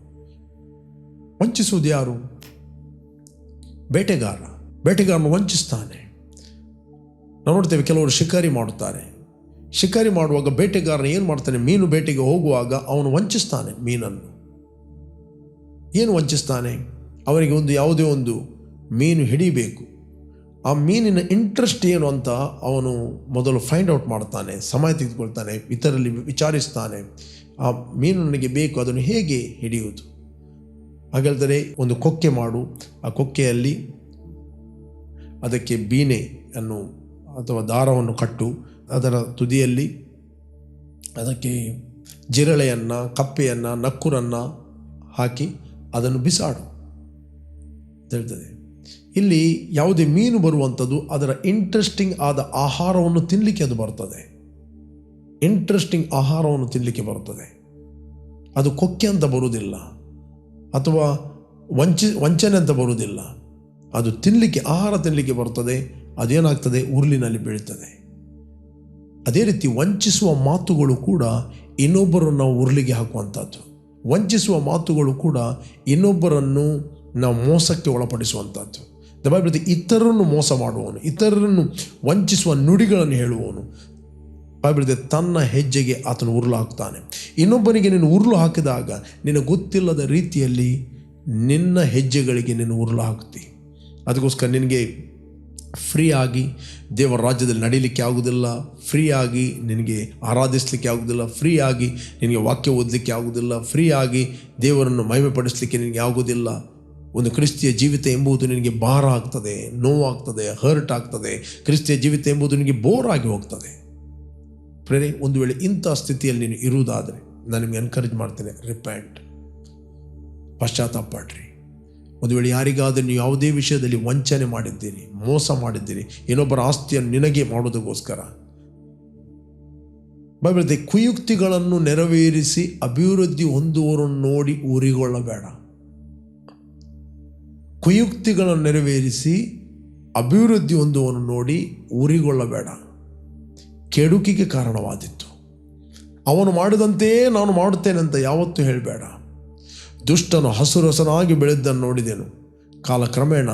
ವಂಚಿಸುವುದು ಯಾರು? ಬೇಟೆಗಾರನು ವಂಚಿಸ್ತಾನೆ. ನಾವು ನೋಡ್ತೇವೆ, ಕೆಲವರು ಶಿಕಾರಿ ಮಾಡುತ್ತಾರೆ. ಶಿಕಾರಿ ಮಾಡುವಾಗ ಬೇಟೆಗಾರನ ಏನು ಮಾಡ್ತಾನೆ? ಮೀನು ಬೇಟೆಗೆ ಹೋಗುವಾಗ ಅವನು ವಂಚಿಸ್ತಾನೆ ಮೀನನ್ನು. ಏನು ವಂಚಿಸ್ತಾನೆ? ಅವನಿಗೆ ಯಾವುದೇ ಒಂದು ಮೀನು ಹಿಡಿಬೇಕು. ಆ ಮೀನಿನ ಇಂಟ್ರೆಸ್ಟ್ ಏನು ಅಂತ ಅವನು ಮೊದಲು ಫೈಂಡ್ ಔಟ್ ಮಾಡ್ತಾನೆ, ಸಮಯ ತೆಗೆದುಕೊಳ್ತಾನೆ, ಇತರಲ್ಲಿ ವಿಚಾರಿಸ್ತಾನೆ. ಆ ಮೀನು ನನಗೆ ಬೇಕು, ಅದನ್ನು ಹೇಗೆ ಹಿಡಿಯುವುದು? ಹಾಗಾದರೆ ಒಂದು ಕೊಕ್ಕೆ ಮಾಡು, ಆ ಕೊಕ್ಕೆಯಲ್ಲಿ ಅದಕ್ಕೆ ಬೀನೆಯನ್ನು ಅಥವಾ ದಾರವನ್ನು ಕಟ್ಟು, ಅದರ ತುದಿಯಲ್ಲಿ ಅದಕ್ಕೆ ಜಿರಳೆಯನ್ನು, ಕಪ್ಪೆಯನ್ನು, ನಕ್ಕುರನ್ನು ಹಾಕಿ ಅದನ್ನು ಬಿಸಾಡು ಅಂತ ಹೇಳ್ತದೆ. ಇಲ್ಲಿ ಯಾವುದೇ ಮೀನು ಬರುವಂಥದ್ದು ಅದರ ಇಂಟ್ರೆಸ್ಟಿಂಗ್ ಆದ ಆಹಾರವನ್ನು ತಿನ್ನಲಿಕ್ಕೆ ಅದು ಬರ್ತದೆ. ಇಂಟ್ರೆಸ್ಟಿಂಗ್ ಆಹಾರವನ್ನು ತಿನ್ನಲಿಕ್ಕೆ ಬರ್ತದೆ. ಅದು ಕೊಕ್ಕೆ ಅಂತ ಬರುವುದಿಲ್ಲ, ಅಥವಾ ವಂಚನೆ ಅಂತ ಬರುವುದಿಲ್ಲ. ಅದು ತಿನ್ನಲಿಕ್ಕೆ, ಆಹಾರ ತಿನ್ನಲಿಕ್ಕೆ ಬರ್ತದೆ. ಅದೇನಾಗ್ತದೆ, ಉರುಳಿನಲ್ಲಿ ಬೀಳ್ತದೆ. ಅದೇ ರೀತಿ ವಂಚಿಸುವ ಮಾತುಗಳು ಕೂಡ ಇನ್ನೊಬ್ಬರನ್ನು ನಾವು ಉರುಳಿಗೆ ಹಾಕುವಂಥದ್ದು. ವಂಚಿಸುವ ಮಾತುಗಳು ಕೂಡ ಇನ್ನೊಬ್ಬರನ್ನು ನಾವು ಮೋಸಕ್ಕೆ ಒಳಪಡಿಸುವಂಥದ್ದು. ದಯವಿಟ್ಟು ಇತರರನ್ನು ಮೋಸ ಮಾಡುವವನು, ಇತರರನ್ನು ವಂಚಿಸುವ ನುಡಿಗಳನ್ನು ಹೇಳುವವನು ಬಾಯ್ಬಿಡದೆ ತನ್ನ ಹೆಜ್ಜೆಗೆ ಆತನು ಉರುಳು ಹಾಕ್ತಾನೆ. ಇನ್ನೊಬ್ಬನಿಗೆ ನೀನು ಉರುಳು ಹಾಕಿದಾಗ ನಿನಗೆ ಗೊತ್ತಿಲ್ಲದ ರೀತಿಯಲ್ಲಿ ನಿನ್ನ ಹೆಜ್ಜೆಗಳಿಗೆ ನೀನು ಉರುಳು ಹಾಕ್ತಿ. ಅದಕ್ಕೋಸ್ಕರ ನಿನಗೆ ಫ್ರೀ ಆಗಿ ದೇವರ ರಾಜ್ಯದಲ್ಲಿ ನಡೀಲಿಕ್ಕೆ ಆಗೋದಿಲ್ಲ, ಫ್ರೀ ಆಗಿ ನಿನಗೆ ಆರಾಧಿಸಲಿಕ್ಕೆ ಆಗೋದಿಲ್ಲ, ಫ್ರೀ ಆಗಿ ನಿನಗೆ ವಾಕ್ಯ ಓದಲಿಕ್ಕೆ ಆಗೋದಿಲ್ಲ, ಫ್ರೀ ಆಗಿ ದೇವರನ್ನು ಮಹಿಮೆಪಡಿಸಲಿಕ್ಕೆ ನಿನಗೆ ಆಗೋದಿಲ್ಲ. ಒಂದು ಕ್ರಿಸ್ತಿಯ ಜೀವಿತ ಎಂಬುದು ನಿನಗೆ ಭಾರ ಆಗ್ತದೆ, ನೋವಾಗ್ತದೆ, ಹರ್ಟ್ ಆಗ್ತದೆ. ಕ್ರಿಸ್ತಿಯ ಜೀವಿತ ಎಂಬುದು ನಿನಗೆ ಬೋರ್ ಆಗಿ ಹೋಗ್ತದೆ. ಪ್ರೇರೆ, ಒಂದು ವೇಳೆ ಇಂಥ ಸ್ಥಿತಿಯಲ್ಲಿ ನೀನು ಇರುವುದಾದರೆ ನಾನು ನಿಮಗೆ ಎನ್ಕರೇಜ್ ಮಾಡ್ತೇನೆ, ರಿಪೆಂಟ್, ಪಶ್ಚಾತ್ತಾಪ ಪಡ್ರಿ. ಒಂದು ವೇಳೆ ಯಾರಿಗಾದರೂ ನೀವು ಯಾವುದೇ ವಿಷಯದಲ್ಲಿ ವಂಚನೆ ಮಾಡಿದ್ದೀರಿ, ಮೋಸ ಮಾಡಿದ್ದೀರಿ, ಇನ್ನೊಬ್ಬರ ಆಸ್ತಿಯನ್ನು ನಿನಗೆ ಮಾಡೋದಕ್ಕೋಸ್ಕರ, ಬೈಬಲ್ ಕುಯುಕ್ತಿಗಳನ್ನು ನೆರವೇರಿಸಿ ಅಭಿವೃದ್ಧಿ ಹೊಂದುವವರನ್ನು ನೋಡಿ ಊರಿಗೊಳ್ಳಬೇಡ. ಕುಯುಕ್ತಿಗಳನ್ನು ನೆರವೇರಿಸಿ ಅಭಿವೃದ್ಧಿ ಹೊಂದುವವನು ನೋಡಿ ಊರಿಗೊಳ್ಳಬೇಡ. ಕೆಡುಕಿಗೆ ಕಾರಣವಾದಿತ್ತು. ಅವನು ಮಾಡಿದಂತೆಯೇ ನಾನು ಮಾಡುತ್ತೇನೆ ಅಂತ ಯಾವತ್ತೂ ಹೇಳಬೇಡ. ದುಷ್ಟನು ಹಸುರಸನಾಗಿ ಬೆಳೆದನ್ನು ನೋಡಿದೆನು, ಕಾಲಕ್ರಮೇಣ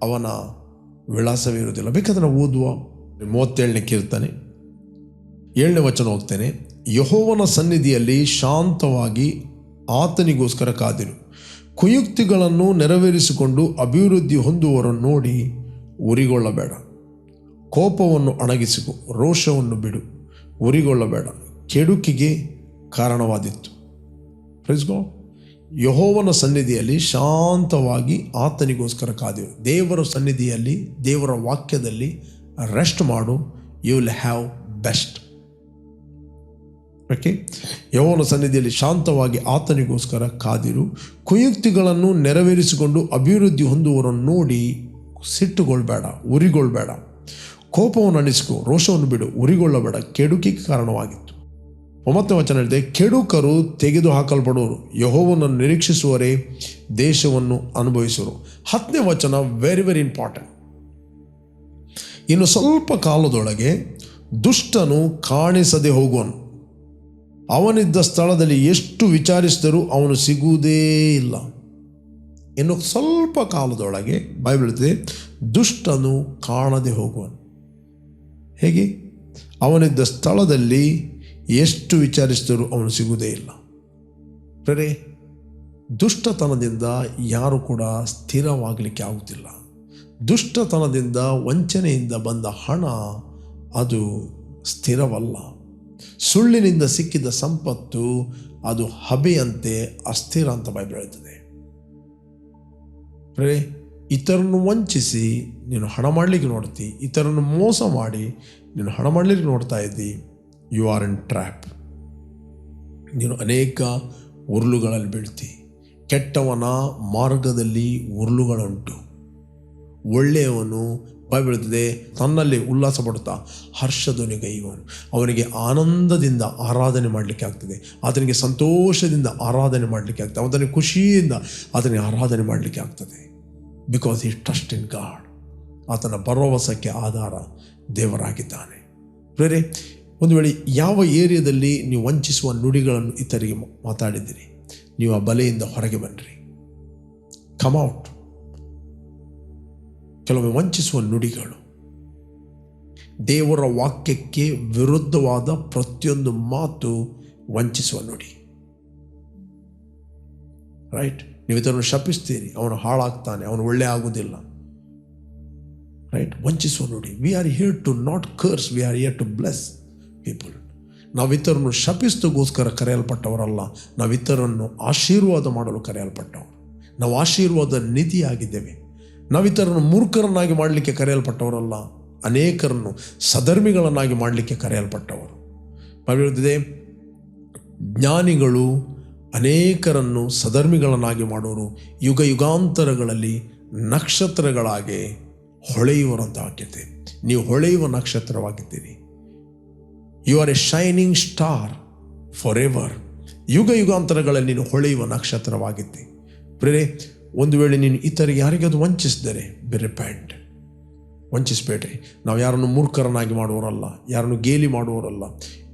ಅವನ ವಿಳಾಸವೇ ಇರುವುದಿಲ್ಲ. ಬೇಕಾದ್ರೆ ನಾವು ಓದುವ 37ನೇ ಕೀರ್ತನೆ 7ನೇ ವಚನ ಹೋಗ್ತೇನೆ. ಯೆಹೋವನ ಸನ್ನಿಧಿಯಲ್ಲಿ ಶಾಂತವಾಗಿ ಆತನಿಗೋಸ್ಕರ ಕಾದಿರು. ಕುಯುಕ್ತಿಗಳನ್ನು ನೆರವೇರಿಸಿಕೊಂಡು ಅಭಿವೃದ್ಧಿ ಹೊಂದುವವರನ್ನು ನೋಡಿ ಉರಿಗೊಳ್ಳಬೇಡ. ಕೋಪವನ್ನು ಅಣಗಿಸಿಕೊ, ರೋಷವನ್ನು ಬಿಡು, ಉರಿಗೊಳ್ಳಬೇಡ, ಕೆಡುಕಿಗೆ ಕಾರಣವಾದಿತ್ತು. Praise God. ಯೆಹೋವನ ಸನ್ನಿಧಿಯಲ್ಲಿ ಶಾಂತವಾಗಿ ಆತನಿಗೋಸ್ಕರ ಕಾದಿರು. ದೇವರ ಸನ್ನಿಧಿಯಲ್ಲಿ, ದೇವರ ವಾಕ್ಯದಲ್ಲಿ ರೆಸ್ಟ್ ಮಾಡು. You will have best. Okay, ಯೆಹೋವನ ಸನ್ನಿಧಿಯಲ್ಲಿ ಶಾಂತವಾಗಿ ಆತನಿಗೋಸ್ಕರ ಕಾದಿರು. ಕುಯುಕ್ತಿಗಳನ್ನು ನೆರವೇರಿಸಿಕೊಂಡು ಅಭಿವೃದ್ಧಿ ಹೊಂದುವವರನ್ನು ನೋಡಿ ಸಿಟ್ಟುಗೊಳ್ಬೇಡ, ಉರಿಗೊಳ್ಬೇಡ. ಕೋಪವನ್ನು ಅಣಿಸಿಕೊ, ರೋಷವನ್ನು ಬಿಡು, ಉರಿಗೊಳ್ಳಬೇಡ, ಕೆಡುಕಿಗೆ ಕಾರಣವಾಗಿತ್ತು. 9ನೇ ವಚನ ಹೇಳಿದೆ, ಕೆಡುಕರು ತೆಗೆದು ಹಾಕಲ್ಪಡುವರು, ಯೆಹೋವನನ್ನು ನಿರೀಕ್ಷಿಸುವವರೇ ದೇಶವನ್ನು ಅನುಭವಿಸುವರು. 10ನೇ ವಚನ ವೆರಿ ವೆರಿ ಇಂಪಾರ್ಟೆಂಟ್. ಇನ್ನು ಸ್ವಲ್ಪ ಕಾಲದೊಳಗೆ ದುಷ್ಟನು ಕಾಣಿಸದೆ ಹೋಗುವನು. ಅವನಿದ್ದ ಸ್ಥಳದಲ್ಲಿ ಎಷ್ಟು ವಿಚಾರಿಸಿದರೂ ಅವನು ಸಿಗುವುದೇ ಇಲ್ಲ. ಇನ್ನು ಸ್ವಲ್ಪ ಕಾಲದೊಳಗೆ ಬೈಬಲ್ ಹೇಳ್ತದೆ, ದುಷ್ಟನು ಕಾಣದೆ ಹೋಗುವನು. ಹೇಗೆ? ಅವನಿದ್ದ ಸ್ಥಳದಲ್ಲಿ ಎಷ್ಟು ವಿಚಾರಿಸಿದರೂ ಅವನು ಸಿಗುವುದೇ ಇಲ್ಲ. ಪ್ರೇರೆ, ದುಷ್ಟತನದಿಂದ ಯಾರು ಕೂಡ ಸ್ಥಿರವಾಗಲಿಕ್ಕೆ ಆಗುತ್ತಿಲ್ಲ. ದುಷ್ಟತನದಿಂದ, ವಂಚನೆಯಿಂದ ಬಂದ ಹಣ ಅದು ಸ್ಥಿರವಲ್ಲ. ಸುಳ್ಳಿನಿಂದ ಸಿಕ್ಕಿದ ಸಂಪತ್ತು ಅದು ಹಬೆಯಂತೆ ಅಸ್ಥಿರ ಅಂತ ಬೈಬಲ್ ಹೇಳ್ತದೆ. ಪ್ರೇರೆ, ಇತರನ್ನು ವಂಚಿಸಿ ನೀನು ಹಣ ಮಾಡಲಿಕ್ಕೆ ನೋಡ್ತಿ, ಇತರನ್ನು ಮೋಸ ಮಾಡಿ ನೀನು ಹಣ ಮಾಡಲಿಕ್ಕೆ ನೋಡ್ತಾ ಇದ್ದಿ. You are in trap. ನೀನು ಅನೇಕ ಉರುಳುಗಳಲ್ಲಿ ಬೀಳ್ತಿ. ಕೆಟ್ಟವನ ಮಾರ್ಗದಲ್ಲಿ ಉರುಳುಗಳುಂಟು. ಒಳ್ಳೆಯವನು ಬೈಬಲ್ ಹೇಳ್ತದೆ, ತನ್ನಲ್ಲಿ ಉಲ್ಲಾಸ ಪಡುತ್ತಾ ಹರ್ಷಧ್ವನಿಗೈಯುವನು. ಅವನಿಗೆ ಆನಂದದಿಂದ ಆರಾಧನೆ ಮಾಡಲಿಕ್ಕೆ ಆಗ್ತದೆ, ಆತನಿಗೆ ಸಂತೋಷದಿಂದ ಆರಾಧನೆ ಮಾಡಲಿಕ್ಕೆ ಆಗ್ತದೆ, ಆತನಿಗೆ ಖುಷಿಯಿಂದ ಆತನಿಗೆ ಆರಾಧನೆ ಮಾಡಲಿಕ್ಕೆ ಆಗ್ತದೆ. Because he trust in god. ಆತನ ಭರವಸಕ್ಕೆ ಆಧಾರ ದೇವರಾಗಿದ್ದಾನೆ. ಬೇರೆ, ಒಂದು ವೇಳೆ ಯಾವ ಏರಿಯಾದಲ್ಲಿ ನೀವು ವಂಚಿಸುವ ನುಡಿಗಳನ್ನು ಇತರಿಗೆ ಮಾತಾಡಿದ್ದೀರಿ, ನೀವು ಆ ಬಲೆಯಿಂದ ಹೊರಗೆ ಬನ್ನಿರಿ. Come out. ಕೆಲವೊಮ್ಮೆ ವಂಚಿಸುವ ನುಡಿಗಳು, ದೇವರ ವಾಕ್ಯಕ್ಕೆ ವಿರುದ್ಧವಾದ ಪ್ರತಿಯೊಂದು ಮಾತು ವಂಚಿಸುವ ನುಡಿ. ರೈಟ್? ನೀವು ಇದನ್ನು ಶಪಿಸ್ತೀರಿ, ಅವನು ಹಾಳಾಗ್ತಾನೆ, ಅವನು ಒಳ್ಳೆ ಆಗುವುದಿಲ್ಲ. ರೈಟ್? ವಂಚಿಸುವ ನುಡಿ. We are here to not curse, we are here to bless people. ನಾವು ಇತರನ್ನು ಶಪಿಸೋಗೋಸ್ಕರ ಕರೆಯಲ್ಪಟ್ಟವರಲ್ಲ, ನಾವು ಇತರನ್ನು ಆಶೀರ್ವಾದ ಮಾಡಲು ಕರೆಯಲ್ಪಟ್ಟವರು. ನಾವು ಆಶೀರ್ವಾದ ನಿಧಿಯಾಗಿದ್ದೇವೆ. ನಾವು ಇತರರನ್ನು ಮೂರ್ಖರನ್ನಾಗಿ ಮಾಡಲಿಕ್ಕೆ ಕರೆಯಲ್ಪಟ್ಟವರಲ್ಲ, ಅನೇಕರನ್ನು ಸಧರ್ಮಿಗಳನ್ನಾಗಿ ಮಾಡಲಿಕ್ಕೆ ಕರೆಯಲ್ಪಟ್ಟವರು. ಬರೆದಿದೆ, ಜ್ಞಾನಿಗಳು ಅನೇಕರನ್ನು ಸಧರ್ಮಿಗಳನ್ನಾಗಿ ಮಾಡೋರು ಯುಗ ಯುಗಾಂತರಗಳಲ್ಲಿ ನಕ್ಷತ್ರಗಳಾಗಿ ಹೊಳೆಯುವರಂತ ವಾಕ್ಯತೆ. ನೀವು ಹೊಳೆಯುವ ನಕ್ಷತ್ರವಾಗಿದ್ದೀರಿ. You are a shining star forever. ಯುಗ ಯುಗಾಂತರಗಳಲ್ಲಿ ನೀನು ಹೊಳೆಯುವ ನಕ್ಷತ್ರವಾಗಿದ್ದಿ. ಪ್ರೇರೆ, ಒಂದು ವೇಳೆ ನೀನು ಇತರಿಗೆ ಯಾರಿಗಾದ್ರು ವಂಚಿಸಿದರೆ ರಿಪೆಂಟ್. ವಂಚಿಸಬೇಡ್ರಿ. ನಾವು ಯಾರನ್ನು ಮೂರ್ಖರನ್ನಾಗಿ ಮಾಡುವವರಲ್ಲ, ಯಾರನ್ನು ಗೇಲಿ ಮಾಡುವವರಲ್ಲ,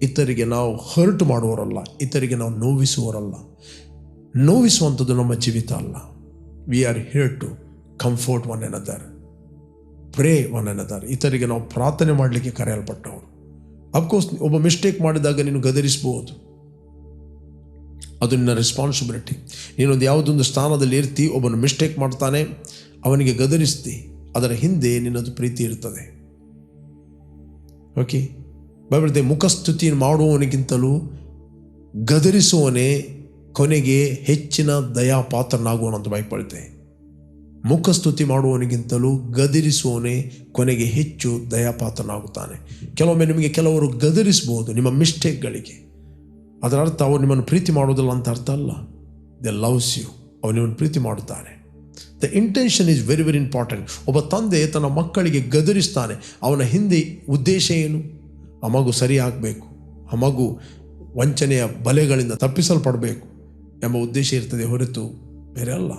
ಇತರಿಗೆ ನಾವು ಹರ್ಟ್ ಮಾಡುವವರಲ್ಲ, ಇತರಿಗೆ ನಾವು ನೋವಿಸುವವರಲ್ಲ. ನೋವಿಸುವಂಥದ್ದು ನಮ್ಮ ಜೀವಿತ ಅಲ್ಲ. We are here to comfort one another, pray one another. ಇತರಿಗೆ ನಾವು ಪ್ರಾರ್ಥನೆ ಮಾಡಲಿಕ್ಕೆ ಕರೆಯಲ್ಪಟ್ಟವರು. ಅಫ್ಕೋರ್ಸ್ ಒಬ್ಬ ಮಿಸ್ಟೇಕ್ ಮಾಡಿದಾಗ ನೀನು ಗದರಿಸ್ಬೋದು, ಅದು ನಿನ್ನ ರೆಸ್ಪಾನ್ಸಿಬಿಲಿಟಿ. ನೀನೊಂದು ಯಾವುದೊಂದು ಸ್ಥಾನದಲ್ಲಿ ಇರ್ತಿ, ಒಬ್ಬನು ಮಿಸ್ಟೇಕ್ ಮಾಡ್ತಾನೆ, ಅವನಿಗೆ ಗದರಿಸ್ತಿ, ಅದರ ಹಿಂದೆ ನಿನ್ನದು ಪ್ರೀತಿ ಇರ್ತದೆ. ಓಕೆ, ಬೈಬಲ್ದೆ ಮುಖಸ್ತುತಿ ಮಾಡುವವನಿಗಿಂತಲೂ ಗದರಿಸುವವನೇ ಕೊನೆಗೆ ಹೆಚ್ಚಿನ ದಯಾಪಾತ್ರನಾಗುವನಂತ ಬೈಬಲ್ದೆ. ಮುಖಸ್ತುತಿ ಮಾಡುವವನಿಗಿಂತಲೂ ಗದರಿಸುವವನೇ ಕೊನೆಗೆ ಹೆಚ್ಚು ದಯಾಪಾತ್ರನಾಗುತ್ತಾನೆ. ಕೆಲವೊಮ್ಮೆ ನಿಮಗೆ ಕೆಲವರು ಗದರಿಸಬಹುದು ನಿಮ್ಮ ಮಿಸ್ಟೇಕ್ಗಳಿಗೆ. ಅದರ ಅರ್ಥ ಅವರು ನಿಮ್ಮನ್ನು ಪ್ರೀತಿ ಮಾಡೋದಿಲ್ಲ ಅಂತ ಅರ್ಥ ಅಲ್ಲ. ದೆ ಲವ್ಸ್ ಯು. ಅವರು ನಿಮ್ಮನ್ನು ಪ್ರೀತಿ ಮಾಡುತ್ತಾರೆ. The intention is very very important. ಒಬ್ಬ ತಂದೆ ತನ್ನ ಮಕ್ಕಳಿಗೆ ಗದರಿಸ್ತಾನೆ, ಅವನ ಹಿಂದೆ ಉದ್ದೇಶ ಏನು? ಆ ಮಗು ಸರಿ ಆಗಬೇಕು, ಆ ಮಗು ವಂಚನೆಯ ಬಲೆಗಳಿಂದ ತಪ್ಪಿಸಲ್ಪಡಬೇಕು ಎಂಬ ಉದ್ದೇಶ ಇರ್ತದೆ ಹೊರತು ಬೇರೆ ಅಲ್ಲ.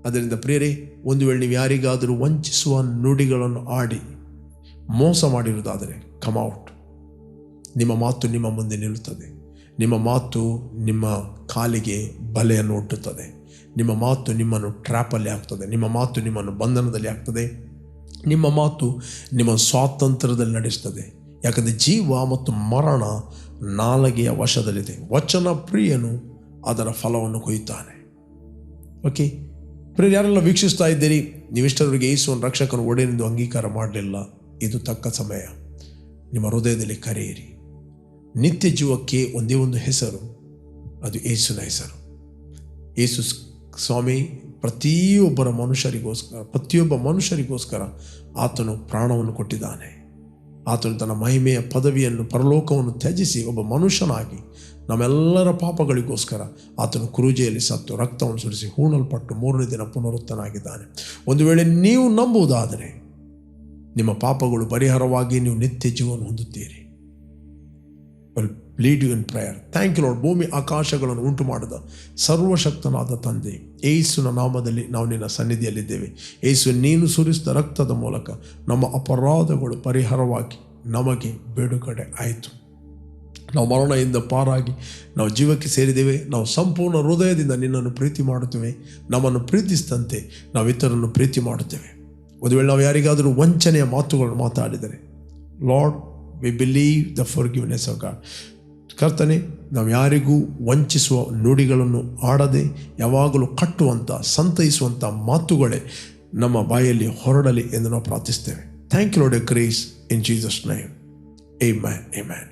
ಅದರಿಂದ ಪ್ರಿಯರೇ, ಒಂದು ವೇಳೆ ನೀವು ಯಾರಿಗಾದರೂ ವಂಚಿಸುವ ನುಡಿಗಳನ್ನು ಆಡಿ ಮೋಸ ಮಾಡಿರುವುದಾದರೆ ಕಮ್ ಔಟ್. ನಿಮ್ಮ ಮಾತು ನಿಮ್ಮ ಮುಂದೆ ನಿಲ್ಲುತ್ತದೆ. ನಿಮ್ಮ ಮಾತು ನಿಮ್ಮ ಕಾಲಿಗೆ ಬಲೆಯನ್ನು ಒಡ್ಡುತ್ತದೆ. ನಿಮ್ಮ ಮಾತು ನಿಮ್ಮನ್ನು ಟ್ರ್ಯಾಪಲ್ಲಿ ಹಾಕ್ತದೆ. ನಿಮ್ಮ ಮಾತು ನಿಮ್ಮನ್ನು ಬಂಧನದಲ್ಲಿ ಹಾಕ್ತದೆ. ನಿಮ್ಮ ಮಾತು ನಿಮ್ಮ ಸ್ವಾತಂತ್ರ್ಯದಲ್ಲಿ ನಡೆಸ್ತದೆ. ಯಾಕಂದರೆ ಜೀವ ಮತ್ತು ಮರಣ ನಾಲಿಗೆಯ ವಶದಲ್ಲಿದೆ. ವಚನ ಪ್ರಿಯನು ಅದರ ಫಲವನ್ನು ಕೊಯ್ಯುತ್ತಾನೆ. ಓಕೆ ಪ್ರಿಯ, ಯಾರೆಲ್ಲ ವೀಕ್ಷಿಸ್ತಾ ಇದ್ದೀರಿ, ನೀವಿಷ್ಟರವರೆಗೆ ಯೇಸುವನ್ನು ರಕ್ಷಕನ ಒಡೆಯನೆಂದು ಅಂಗೀಕಾರ ಮಾಡಲಿಲ್ಲ, ಇದು ತಕ್ಕ ಸಮಯ. ನಿಮ್ಮ ಹೃದಯದಲ್ಲಿ ಕರೆಯಿರಿ. ನಿತ್ಯ ಜೀವಕ್ಕೆ ಒಂದೇ ಒಂದು ಹೆಸರು, ಅದು ಯೇಸುವಿನ ಹೆಸರು. ಯೇಸು ಸ್ವಾಮಿ ಪ್ರತಿಯೊಬ್ಬ ಮನುಷ್ಯರಿಗೋಸ್ಕರ ಆತನು ಪ್ರಾಣವನ್ನು ಕೊಟ್ಟಿದ್ದಾನೆ. ಆತನು ತನ್ನ ಮಹಿಮೆಯ ಪದವಿಯನ್ನು, ಪರಲೋಕವನ್ನು ತ್ಯಜಿಸಿ ಒಬ್ಬ ಮನುಷ್ಯನಾಗಿ ನಮ್ಮೆಲ್ಲರ ಪಾಪಗಳಿಗೋಸ್ಕರ ಆತನು ಕ್ರೂಜೆಯಲ್ಲಿ ಸತ್ತು ರಕ್ತವನ್ನು ಸುರಿಸಿ ಹೂಣಲ್ಪಟ್ಟು 3ನೇ ದಿನ ಪುನರುತ್ಥನಾಗಿದ್ದಾನೆ. ಒಂದು ವೇಳೆ ನೀವು ನಂಬುವುದಾದರೆ ನಿಮ್ಮ ಪಾಪಗಳು ಪರಿಹಾರವಾಗಿ ನೀವು ನಿತ್ಯ ಜೀವನ ಹೊಂದುತ್ತೀರಿ. Will lead you in prayer. Thank you Lord. ಭೂಮಿ ಆಕಾಶಗಳನ್ನು ಉಂಟು ಮಾಡಿದ ಸರ್ವಶಕ್ತನಾದ ತಂದೆ, ಯೇಸುವಿನ ನಾಮದಲ್ಲಿ ನಾವು ನಿನ್ನ ಸನ್ನಿಧಿಯಲ್ಲಿದ್ದೇವೆ. ಯೇಸು, ನೀನು ಸುರಿಸಿದ ರಕ್ತದ ಮೂಲಕ ನಮ್ಮ ಅಪರಾಧಗಳು ಪರಿಹಾರವಾಗಿ ನಮಗೆ ಬಿಡುಗಡೆ ಆಯಿತು. ನಾವು ಮರಣದಿಂದ ಪಾರಾಗಿ ನಾವು ಜೀವಕ್ಕೆ ಸೇರಿದ್ದೇವೆ. ನಾವು ಸಂಪೂರ್ಣ ಹೃದಯದಿಂದ ನಿನ್ನನ್ನು ಪ್ರೀತಿ ಮಾಡುತ್ತೇವೆ. ನಮ್ಮನ್ನು ಪ್ರೀತಿಸಿದಂತೆ ನಾವು ಇತರನ್ನು ಪ್ರೀತಿ ಮಾಡುತ್ತೇವೆ. ಒಂದು ವೇಳೆ ನಾವು ಯಾರಿಗಾದರೂ ವಂಚನೆಯ ಮಾತುಗಳನ್ನು ಮಾತಾಡಿದರೆ, lord we believe the forgiveness of god. ಕರ್ತನೆ, ನಾವು ಯಾರಿಗೂ ವಂಚಿಸುವ ನುಡಿಗಳನ್ನು ಆಡದೆ ಯಾವಾಗಲೂ ಕಟ್ಟುವಂಥ, ಸಂತೈಸುವಂಥ ಮಾತುಗಳೇ ನಮ್ಮ ಬಾಯಲ್ಲಿ ಹೊರಡಲಿ ಎಂದು ನಾವು ಪ್ರಾರ್ಥಿಸ್ತೇವೆ. Thank you Lord a grace in Jesus name. Amen, amen.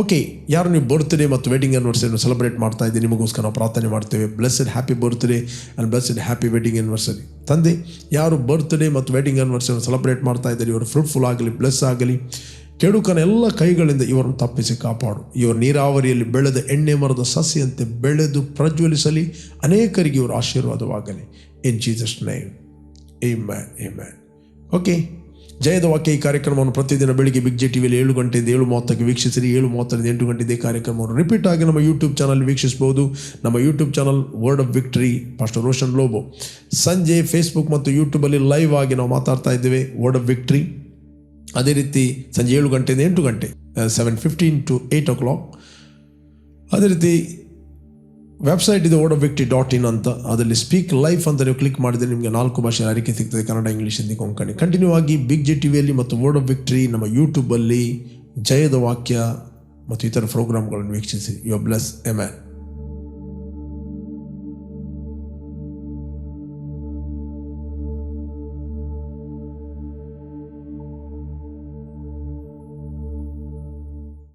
Okay, ಯಾರು ನೀವು ಬರ್ತ್ಡೇ ಮತ್ತು ವೆಡ್ಡಿಂಗ್ ಆ್ಯನಿವರ್ಸರಿಯನ್ನು ಸೆಲೆಬ್ರೇಟ್ ಮಾಡ್ತಾ ಇದ್ದೀವಿ, ನಿಮಗೋಸ್ಕರ ನಾವು ಪ್ರಾರ್ಥನೆ ಮಾಡ್ತೇವೆ. Blessed happy birthday and blessed happy wedding anniversary. ತಂದೆ, ಯಾರು ಬರ್ತ್ಡೇ ಮತ್ತು ವೆಡ್ಡಿಂಗ್ ಆ್ಯನಿವರ್ಸರಿಯನ್ನು ಸೆಲೆಬ್ರೇಟ್ ಮಾಡ್ತಾ ಇದ್ದಾರೆ, ಇವರು ಫ್ರೂಟ್ಫುಲ್ ಆಗಲಿ, ಬ್ಲೆಸ್ ಆಗಲಿ. ಕೆಡುಕನ ಎಲ್ಲ ಕೈಗಳಿಂದ ಇವರನ್ನು ತಪ್ಪಿಸಿ ಕಾಪಾಡು. ಇವರು ನೀರಾವರಿಯಲ್ಲಿ ಬೆಳೆದ ಎಣ್ಣೆ ಮರದ ಸಸಿಯಂತೆ ಬೆಳೆದು ಪ್ರಜ್ವಲಿಸಲಿ. ಅನೇಕರಿಗೆ ಇವರು ಆಶೀರ್ವಾದವಾಗಲಿ. In Jesus name, amen, amen. Okay, ಜಯದ ವಾಕ್ಯ ಈ ಕಾರ್ಯಕ್ರಮವನ್ನು ಪ್ರತಿದಿನ ಬೆಳಿಗ್ಗೆ ಬಿಗ್ ಜೆ ಟಿವಿಯಲ್ಲಿ 7 ಗಂಟೆಯಿಂದ 7:30ಕ್ಕೆ ವೀಕ್ಷಿಸಿರಿ. 7:30ರಿಂದ 8 ಗಂಟೆ ಇದೇ ಕಾರ್ಯಕ್ರಮವನ್ನು ರಿಪೀಟ್ ಆಗಿ ನಮ್ಮ ಯೂಟ್ಯೂಬ್ ಚಾನಲ್ ವೀಕ್ಷಿಸಬಹುದು. ನಮ್ಮ YouTube channel word of victory pastor Roshan Lobo. ಸಂಜೆ ಫೇಸ್ಬುಕ್ ಮತ್ತು ಯೂಟ್ಯೂಬಲ್ಲಿ ಲೈವ್ ಆಗಿ ನಾವು ಮಾತಾಡ್ತಾ ಇದ್ದೇವೆ, ವರ್ಡ್ ಆಫ್ ವಿಕ್ಟರಿ. ಅದೇ ರೀತಿ ಸಂಜೆ 7 ಗಂಟೆಯಿಂದ 8 ಗಂಟೆ, 7:15 to 8 o'clock. ಅದೇ ರೀತಿ ವೆಬ್ಸೈಟ್ ಇದೆ wordofvictory.in ಅಂತ. ಅದರಲ್ಲಿ ಸ್ಪೀಕ್ ಲೈಫ್ ಅಂತ ನೀವು ಕ್ಲಿಕ್ ಮಾಡಿದರೆ ನಿಮಗೆ 4 ಭಾಷೆ ಅರಿಕೆ ಸಿಗ್ತದೆ, ಕನ್ನಡ, ಇಂಗ್ಲೀಷ್, ಹಿಂದಿ, ಕೊಂಕಣಿ. ಕಂಟಿನ್ಯೂ ಆಗಿ ಬಿಗ್ ಜೆ ಟಿವಿಯಲ್ಲಿ ಮತ್ತು ವರ್ಡ್ ಆಫ್ ವಿಕ್ಟರಿ ನಮ್ಮ ಯೂಟ್ಯೂಬಲ್ಲಿ ಜಯದ ವಾಕ್ಯ ಮತ್ತು ಇತರ ಪ್ರೋಗ್ರಾಮ್ಗಳನ್ನು ವೀಕ್ಷಿಸಿ. You are bless. ಆಮೆನ್.